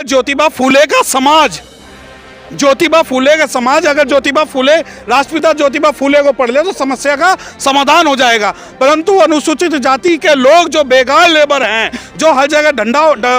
ज्योतिबा फूले का समाज, ज्योतिबा फूले का समाज, अगर ज्योतिबा फूले, राष्ट्रपिता ज्योतिबा फूले को पढ़ ले तो समस्या का समाधान हो जाएगा। परंतु अनुसूचित जाति के लोग जो बेकार लेबर हैं, जो हर जगह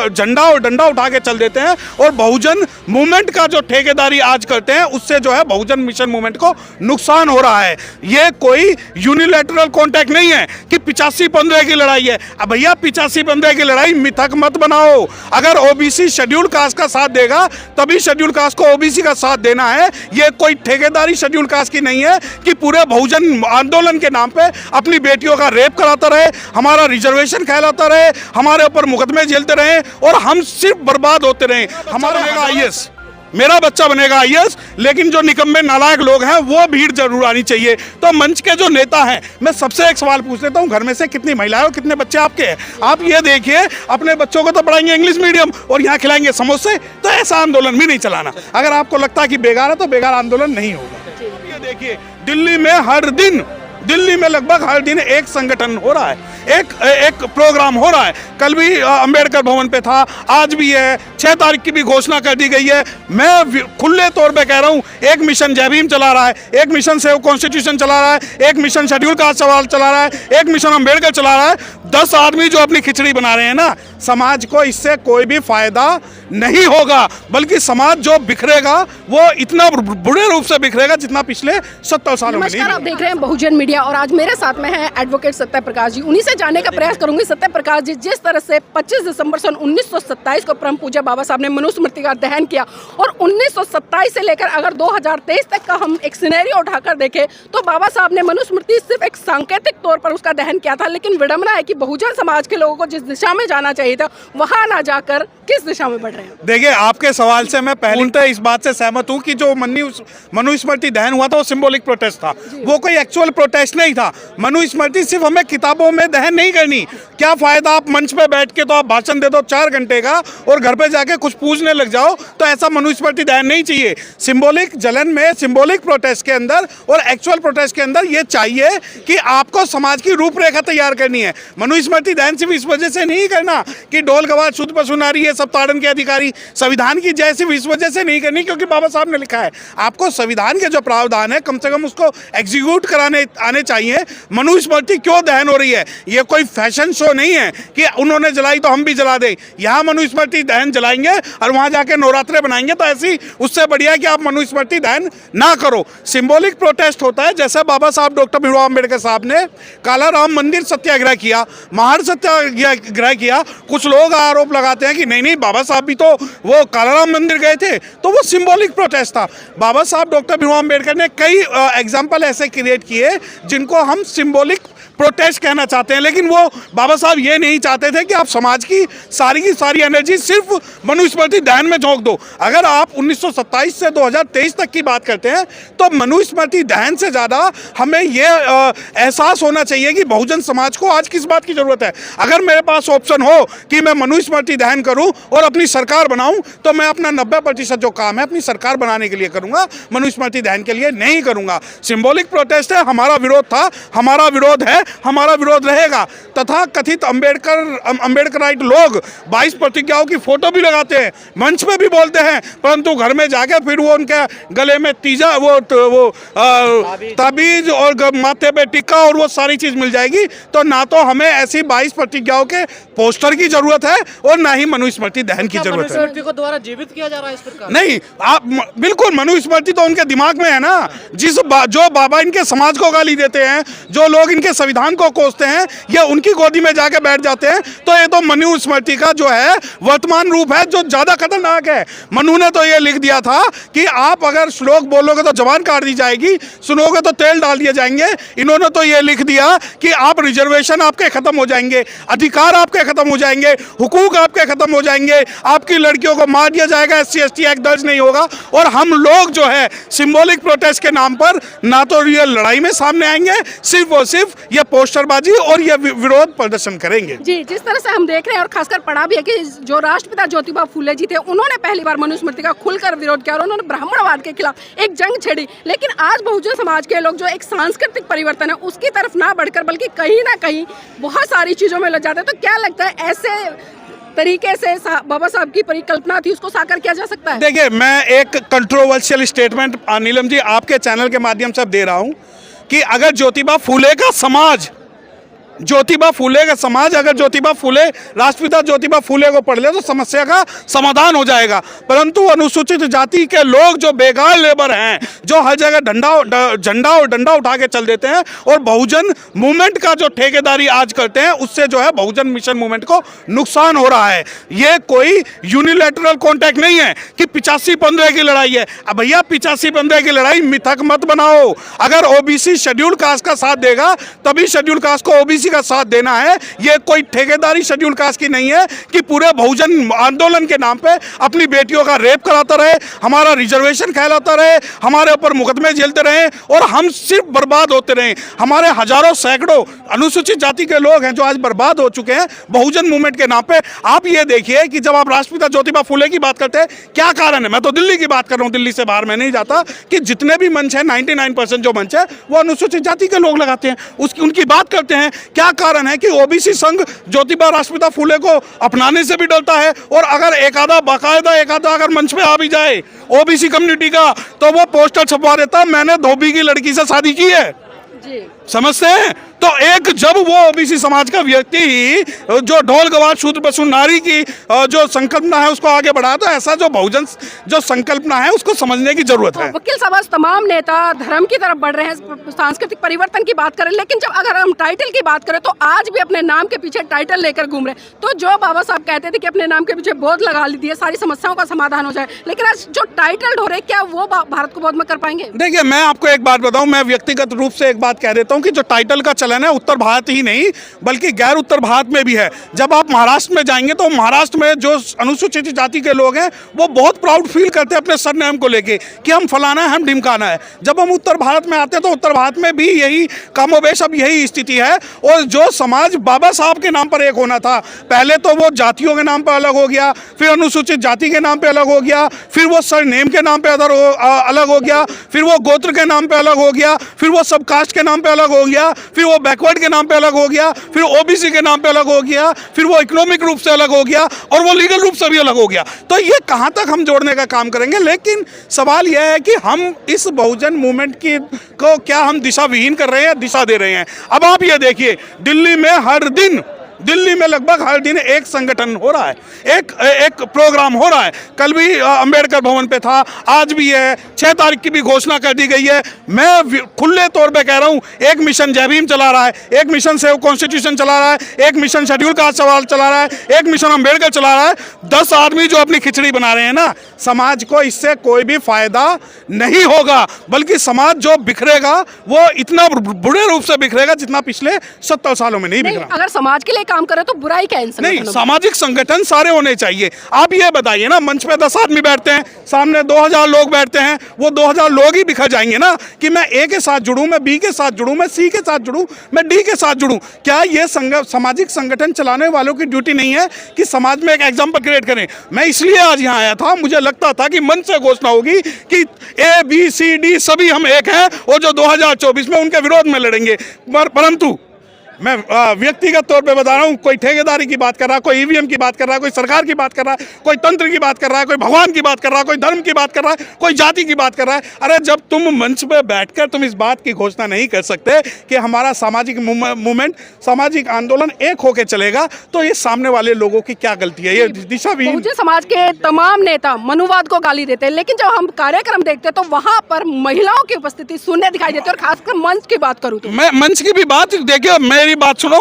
झंडा और डंडा उठा के चल देते हैं और बहुजन मूवमेंट का जो ठेकेदारी आज करते हैं, उससे जो है बहुजन मिशन मूवमेंट को नुकसान हो रहा है। ये कोई यूनिलैटरल कॉन्टैक्ट नहीं है कि 85-15 की लड़ाई है। अब भैया 85-15 की लड़ाई मिथक मत बनाओ। अगर ओबीसी शेड्यूल कास्ट का साथ देगा तभी शेड्यूल कास्ट को ओबीसी का साथ देना है। ये कोई ठेकेदारी शेड्यूल कास्ट की नहीं है कि पूरे बहुजन आंदोलन के नाम पे अपनी बेटियों का रेप कराता रहे, हमारा रिजर्वेशन कहलाता रहे, हमारे ऊपर मुकदमे झेलते रहे और हम सिर्फ बर्बाद होते रहे। हमारा बनेगा आईएएस, मेरा बच्चा बनेगा आईएएस, लेकिन जो निकम्मे नालायक लोग हैं वो भीड़ जरूर आनी चाहिए। तो मंच के जो नेता हैं, मैं सबसे एक सवाल पूछ लेता हूं, घर में से कितनी महिलाएं और कितने बच्चे आपके हैं? आप ये देखिए, अपने बच्चों को तो पढ़ाएंगे इंग्लिश मीडियम और यहाँ खिलाएंगे समोसे, तो ऐसा आंदोलन भी नहीं चलाना। अगर आपको लगता है कि बेकार है तो बेकार आंदोलन नहीं होगा। ये देखिए, दिल्ली में हर दिन, दिल्ली में लगभग हर दिन एक संगठन हो रहा है, एक प्रोग्राम हो रहा है। कल भी अंबेडकर भवन पे था, आज भी है, 6 तारीख की भी घोषणा कर दी गई है। मैं खुले तौर पे कह रहा हूँ, एक मिशन जय भीम चला रहा है, एक मिशन सेव कॉन्स्टिट्यूशन चला रहा है, एक मिशन शेड्यूल कास्ट सवाल चला रहा है, एक मिशन अंबेडकर चला रहा है। 10 आदमी जो अपनी खिचड़ी बना रहे हैं ना, समाज को इससे कोई भी फायदा नहीं होगा, बल्कि समाज जो बिखरेगा वो इतना बुरे रूप से बिखरेगा जितना पिछले 70 सालों में नहीं। नमस्कार, आप देख रहे हैं बहुजन मीडिया और आज मेरे साथ में है एडवोकेट सत्य प्रकाश जी। उन्हीं से जानने का प्रयास करूंगी। सत्य प्रकाश जी, जिस तरह से 25 दिसंबर सन 1927 को परम पूज्य बाबा साहब ने मनुस्मृति का दहन किया और 1927 से लेकर अगर 2023 तक का हम एक सिनेरियो उठाकर देखें तो बाबा साहब ने मनुस्मृति सिर्फ एक सांकेतिक तौर पर उसका दहन किया था, लेकिन विडंबना है कि बहुजन समाज के लोगों को जिस दिशा में जाना चाहिए था वहां ना जाकर किस दिशा में बढ़ रहे हैं। देखिए, आपके सवाल से मैं पहले इस बात से सहमत हूं कि जो मनुस्मृति दहन हुआ था वो सिंबॉलिक प्रोटेस्ट था, वो कोई एक्चुअल प्रोटेस्ट नहीं था। मनुस्मृति सिर्फ हमें किताबों में दहन नहीं करनी। क्या फायदा आप मंच पे बैठ के तो आप भाषण दे दो 4 घंटे का और घर पे जाके कुछ पूछने लग जाओ, तो ऐसा मनुस्मृति दहन नहीं चाहिए। सिंबॉलिक जलन में, सिंबॉलिक प्रोटेस्ट के अंदर और एक्चुअल प्रोटेस्ट के अंदर ये चाहिए कि आपको समाज की रूपरेखा तैयार करनी है। मनुस्मृति दहन सिर्फ इस वजह से नहीं करना कि ढोल गवार शुद्ध पशु नारी है सब ताड़न के अधिकारी, संविधान की जय सिर्फ इस वजह से नहीं करनी क्योंकि बाबा साहब ने लिखा है। आपको संविधान के जो प्रावधान है कम से कम उसको एग्जीक्यूट कराने आने चाहिए। मनुस्मृति क्यों दहन हो रही है? ये कोई फैशन शो नहीं है कि उन्होंने जलाई तो हम भी जला दें। यहाँ मनुस्मृति दहन जलाएंगे और वहाँ जाके नवरात्रे बनाएंगे, तो ऐसी उससे बढ़िया कि आप मनुस्मृति दहन ना करो। सिंबॉलिक प्रोटेस्ट होता है, जैसे बाबा साहब डॉक्टर भीमराव अम्बेडकर साहब ने काला राम मंदिर सत्याग्रह किया, महार सत्याग्रह किया। कुछ लोग आरोप लगाते हैं कि नहीं बाबा साहब भी तो वो काला राम मंदिर गए थे, तो वो सिंबॉलिक प्रोटेस्ट था। बाबा साहब डॉक्टर भीमराव अम्बेडकर ने कई एग्जाम्पल ऐसे क्रिएट किए जिनको हम सिंबॉलिक प्रोटेस्ट कहना चाहते हैं, लेकिन वो बाबा साहब ये नहीं चाहते थे कि आप समाज की सारी एनर्जी सिर्फ मनुस्मृति दहन में झोंक दो। अगर आप 1927 से 2023 तक की बात करते हैं तो मनुस्मृति दहन से ज़्यादा हमें ये एहसास होना चाहिए कि बहुजन समाज को आज किस बात की ज़रूरत है। अगर मेरे पास ऑप्शन हो कि मैं मनुस्मृति दहन करूं और अपनी सरकार बनाऊं, तो मैं अपना 90% जो काम है अपनी सरकार बनाने के लिए करूंगा, मनुस्मृति दहन के लिए नहीं करूंगा। सिंबॉलिक प्रोटेस्ट है, हमारा विरोध था, हमारा विरोध है, हमारा विरोध रहेगा। तथा कथित अम्बेडकराइट लोग 22 प्रतिज्ञाओं की फोटो भी लगाते हैं, मंच पे भी बोलते हैं, परंतु घर में जाके फिर वो उनके गले में तीजा वो ताबीज और माथे पे टिक्का और वो सारी चीज मिल जाएगी। तो ना तो हमें ऐसी 22 प्रतिज्ञाओं के पोस्टर की जरूरत है और ना ही मनुस्मृति दहन की जरूरत है। मनुस्मृति को द्वारा जीवित किया जा रहा है इस प्रकार? नहीं, आप बिल्कुल, मनुस्मृति तो उनके दिमाग में है ना। जो बाबा इनके समाज को गाली देते हैं, जो लोग इनके संविधान को कोसते हैं, ये उनकी गोदी में जाके बैठ जाते हैं। तो ये तो मनुस्मृति का जो है वर्तमान रूप है जो ज्यादा खतरनाक है। मनु ने तो ये लिख दिया था कि आप अगर श्लोक बोलोगे तो जबान काट दी जाएगी, सुनोगे तो तेल डाल दिए जाएंगे। इन्होंने तो ये लिख दिया कि आप रिजर्वेशन आपके खत्म हो जाएंगे, अधिकार आपके खत्म हो जाएंगे, हुकूक आपके खत्म हो जाएंगे, आपकी लड़कियों को मार दिया जाएगा, SC/ST एक्ट दर्ज नहीं होगा। और हम लोग जो है सिंबॉलिक प्रोटेस्ट के नाम पर ना तो ये लड़ाई में सामने आएंगे, सिर्फ और सिर्फ ये पोस्टरबाजी और ये विरोध प्रदर्शन करेंगे। जी, जिस तरह से हम देख रहे हैं और खासकर पढ़ा भी है कि जो राष्ट्रपिता ज्योतिबा फूले जी थे, उन्होंने पहली बार मनुस्मृति का खुलकर विरोध किया और उन्होंने ब्राह्मणवाद के खिलाफ एक जंग छेड़ी। लेकिन आज बहुजन समाज के लोग जो एक सांस्कृतिक परिवर्तन है उसकी तरफ ना बढ़कर बल्कि कहीं ना कहीं बहुत सारी चीजों में लग जाते हैं। तो क्या लगता है ऐसे तरीके से बाबा साहब की परिकल्पना थी उसको साकार किया जा सकता है? देखिए, मैं एक कंट्रोवर्शियल स्टेटमेंट नीलम जी आपके चैनल के माध्यम से अब दे रहा हूं कि अगर ज्योतिबा फूले का समाज अगर ज्योतिबा फूले, राष्ट्रपिता ज्योतिबा फूले को पढ़ ले तो समस्या का समाधान हो जाएगा। परंतु अनुसूचित जाति के लोग जो बेकार लेबर हैं, जो हर जगह झंडा और डंडा उठा के चल देते हैं और बहुजन मूवमेंट का जो ठेकेदारी आज करते हैं, उससे जो है बहुजन मिशन मूवमेंट को नुकसान हो रहा है। ये कोई यूनिलैटरल कॉन्टैक्ट नहीं है कि 85-15 की लड़ाई है। अब भैया 85-15 की लड़ाई मिथक मत बनाओ। अगर ओबीसी शेड्यूल कास्ट का साथ देगा तभी शेड्यूल कास्ट को ओबीसी का साथ देना है। ये कोई ठेकेदारी शेड्यूल कास्ट की नहीं है कि पूरे बहुजन आंदोलन के नाम पे अपनी बेटियों का रेप कराता रहे, हमारा रिजर्वेशन कहलाता रहे, हमारे ऊपर मुकदमे झेलते रहे और हम सिर्फ बर्बाद होते रहे। हमारे हजारों सैकड़ों अनुसूचित जाति के लोग हैं जो आज बर्बाद हो चुके हैं बहुजन मूवमेंट के नाम पे। आप ये देखिए कि जब आप राष्ट्रपिता ज्योतिबा फूले की बात करते हैं, क्या कारण है? मैं तो दिल्ली की बात कर रहा हूँ, दिल्ली से बाहर मैं नहीं जाता, कि जितने भी मंच है 99% जो मंच है वो अनुसूचित जाति के लोग लगाते हैं, उनकी बात करते हैं। क्या कारण है कि ओबीसी संघ ज्योतिबा राष्ट्रपिता फूले को अपनाने से भी डरता है? और अगर एक आधा अगर मंच पे आ भी जाए ओबीसी कम्युनिटी का, तो वो पोस्टर छपवा देता, मैंने धोबी की लड़की से शादी की है जी। समझते हैं? तो एक जब वो ओबीसी समाज का व्यक्ति ही जो ढोल गवार शूद्र बसु नारी की जो संकल्पना है उसको आगे बढ़ाया, तो ऐसा जो बहुजन जो संकल्पना है उसको समझने की जरूरत है। वकील साहब, आज तमाम नेता धर्म की तरफ बढ़ रहे हैं, सांस्कृतिक परिवर्तन की बात करें, लेकिन जब अगर हम टाइटल की बात करें तो आज भी अपने नाम के पीछे टाइटल लेकर घूम रहे हैं। तो जो बाबा साहब कहते थे कि अपने नाम के पीछे बोध लगा लीजिए, सारी समस्याओं का समाधान हो जाए, लेकिन आज जो टाइटल हो रहे हैं, क्या वो भारत को बोध में कर पाएंगे? देखिए, मैं आपको एक बात बताऊं, मैं व्यक्तिगत रूप से एक बात कह देता हूं कि जो टाइटल का चलन है उत्तर भारत ही नहीं बल्कि गैर उत्तर भारत में भी है। जब आप महाराष्ट्र में जाएंगे तो महाराष्ट्र में जो अनुसूचित जाति के लोग हैं वो बहुत प्राउड फील करते हैं अपने सरनेम को लेके कि हम फलाना है, हम ढिमकाना है। जब हम उत्तर भारत में आते हैं तो उत्तर भारत में भी यही कमोबेश अब यही स्थिति है। और जो समाज बाबा साहब के नाम पर एक होना था, पहले तो वो जातियों के नाम पर अलग हो गया, फिर अनुसूचित जाति के नाम पर अलग हो गया, फिर वो सरनेम के नाम पर अलग हो गया, फिर वो गोत्र के नाम पर अलग हो गया, फिर वो सब कास्ट के नाम पर अलग हो गया, फिर वो बैकवर्ड के नाम पे अलग हो गया, फिर ओबीसी के नाम पे अलग हो गया, फिर वो इकोनॉमिक रूप से अलग हो गया और वो लीगल रूप से भी अलग हो गया। तो ये कहां तक हम जोड़ने का काम करेंगे? लेकिन सवाल यह है कि हम इस बहुजन मूवमेंट की को क्या हम दिशा विहीन कर रहे हैं, दिशा दे रहे हैं? अब आप ये देखिए, दिल्ली में लगभग हर दिन एक संगठन हो रहा है, एक प्रोग्राम हो रहा है। कल भी अंबेडकर भवन पे था, आज भी है, 6 तारीख की भी घोषणा कर दी गई है। मैं खुले तौर पे कह रहा हूँ, एक मिशन जय भीम चला रहा है, एक मिशन सेव कॉन्स्टिट्यूशन चला रहा है, एक मिशन शेड्यूल कास्ट सवाल चला रहा है, एक मिशन अंबेडकर चला रहा है। 10 आदमी जो अपनी खिचड़ी बना रहे हैं ना, समाज को इससे कोई भी फायदा नहीं होगा, बल्कि समाज जो बिखरेगा वो इतना बुरे रूप से बिखरेगा जितना पिछले 70 सालों में नहीं बिखरा। अगर समाज के लिए काम करे तो बुराई क्या है? नहीं, सामाजिक संगठन सारे होने चाहिए। आप ये बताइए ना, मंच पे 10 आदमी बैठते हैं, सामने 2000 लोग बैठते हैं, वो 2000 लोग ही बिखर जाएंगे ना कि मैं ए के साथ जुड़ूं, मैं बी के साथ जुड़ूं, मैं सी के साथ जुड़ूं, मैं डी के साथ जुड़ूं। क्या ये सामाजिक संगठन चलाने वालों की ड्यूटी नहीं है कि समाज में एक एग्जाम्पल क्रिएट करें? मैं इसलिए आज यहाँ आया था, मुझे लगता था कि मंच से घोषणा होगी कि ए बी सी डी सभी हम एक हैं और जो 2024 में उनके विरोध में लड़ेंगे। परंतु मैं व्यक्तिगत तौर पे बता रहा हूँ, कोई ठेकेदारी की बात कर रहा है, कोई ईवीएम की बात कर रहा है, कोई सरकार की बात कर रहा है, कोई तंत्र की बात कर रहा है, कोई भगवान की बात कर रहा है, कोई धर्म की बात कर रहा है, कोई जाति की बात कर रहा है। अरे जब तुम मंच पे बैठकर तुम इस बात की घोषणा नहीं कर सकते कि हमारा सामाजिक मूवमेंट, सामाजिक आंदोलन एक होकर चलेगा, तो ये सामने वाले लोगों की क्या गलती है? ये दिशा भी बहुजन समाज के तमाम नेता मनुवाद को गाली देते हैं, लेकिन जब हम कार्यक्रम देखते हैं तो वहां पर महिलाओं की उपस्थिति शून्य दिखाई देती है। और खासकर मंच की बात करूँ तो मैं मंच की भी बात देखिए, मेरी बात सुनो,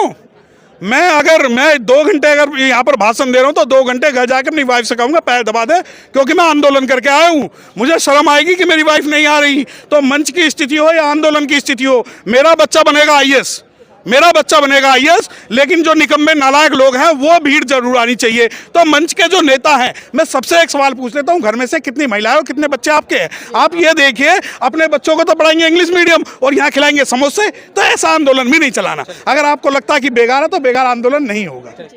मैं 2 घंटे अगर यहाँ पर भाषण दे रहा हूँ तो 2 घंटे घर जाकर अपनी वाइफ से कहूँगा पैर दबा दे, क्योंकि मैं आंदोलन करके आया हूँ। मुझे शर्म आएगी कि मेरी वाइफ नहीं आ रही। तो मंच की स्थिति हो या आंदोलन की स्थिति हो, मेरा बच्चा बनेगा आईएएस, लेकिन जो निकम्मे नालायक लोग हैं वो भीड़ जरूर आनी चाहिए। तो मंच के जो नेता हैं, मैं सबसे एक सवाल पूछ लेता हूं, घर में से कितनी महिलाएं और कितने बच्चे आपके हैं? आप ये देखिए, अपने बच्चों को तो पढ़ाएंगे इंग्लिश मीडियम और यहाँ खिलाएंगे समोसे, तो ऐसा आंदोलन भी नहीं चलाना। अगर आपको लगता है कि बेगार है तो बेगार आंदोलन नहीं होगा।